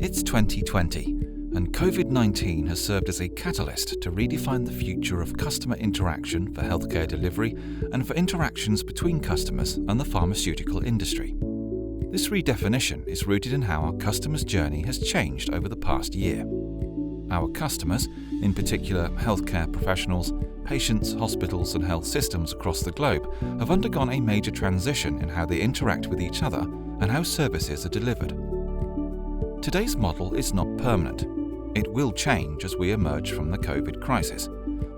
It's 2020, and COVID-19 has served as a catalyst to redefine the future of customer interaction for healthcare delivery and for interactions between customers and the pharmaceutical industry. This redefinition is rooted in how our customers' journey has changed over the past year. Our customers, in particular healthcare professionals, patients, hospitals and health systems across the globe, have undergone a major transition in how they interact with each other and how services are delivered. Today's model is not permanent. It will change as we emerge from the COVID crisis,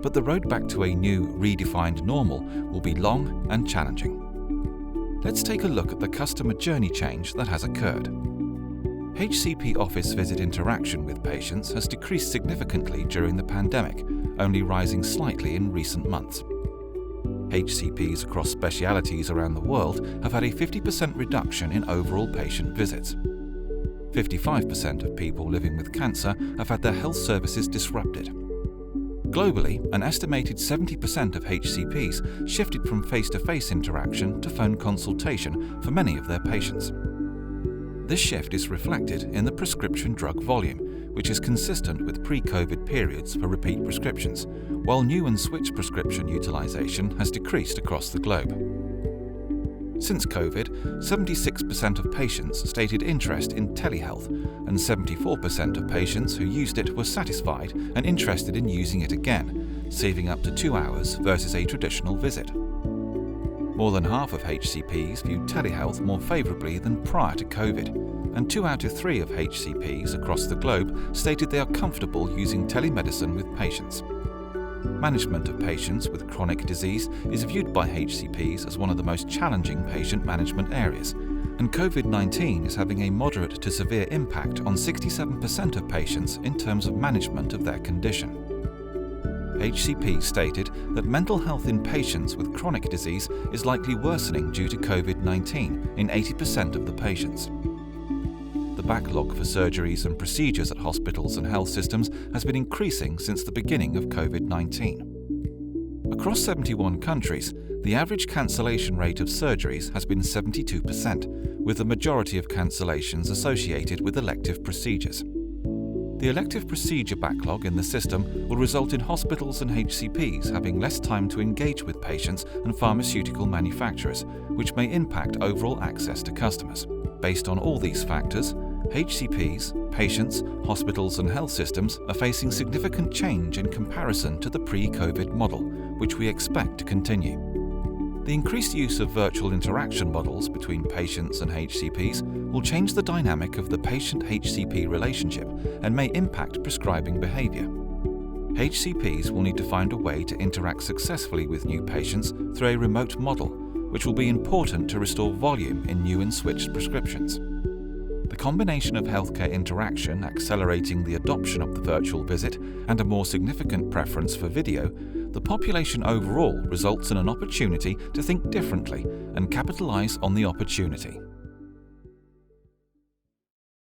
but the road back to a new, redefined normal will be long and challenging. Let's take a look at the customer journey change that has occurred. HCP office visit interaction with patients has decreased significantly during the pandemic, only rising slightly in recent months. HCPs across specialities around the world have had a 50% reduction in overall patient visits. 55% of people living with cancer have had their health services disrupted. Globally, an estimated 70% of HCPs shifted from face-to-face interaction to phone consultation for many of their patients. This shift is reflected in the prescription drug volume, which is consistent with pre-COVID periods for repeat prescriptions, while new and switch prescription utilization has decreased across the globe. Since COVID, 76% of patients stated interest in telehealth, and 74% of patients who used it were satisfied and interested in using it again, saving up to 2 hours versus a traditional visit. More than half of HCPs viewed telehealth more favorably than prior to COVID, and 2 out of 3 of HCPs across the globe stated they are comfortable using telemedicine with patients. Management of patients with chronic disease is viewed by HCPs as one of the most challenging patient management areas, and COVID-19 is having a moderate to severe impact on 67% of patients in terms of management of their condition. HCPs stated that mental health in patients with chronic disease is likely worsening due to COVID-19 in 80% of the patients. The backlog for surgeries and procedures at hospitals and health systems has been increasing since the beginning of COVID-19. Across 71 countries, the average cancellation rate of surgeries has been 72%, with the majority of cancellations associated with elective procedures. The elective procedure backlog in the system will result in hospitals and HCPs having less time to engage with patients and pharmaceutical manufacturers, which may impact overall access to customers. Based on all these factors, HCPs, patients, hospitals and health systems are facing significant change in comparison to the pre-COVID model, which we expect to continue. The increased use of virtual interaction models between patients and HCPs will change the dynamic of the patient-HCP relationship and may impact prescribing behavior. HCPs will need to find a way to interact successfully with new patients through a remote model, which will be important to restore volume in new and switched prescriptions. The combination of healthcare interaction accelerating the adoption of the virtual visit and a more significant preference for video, the population overall results in an opportunity to think differently and capitalize on the opportunity.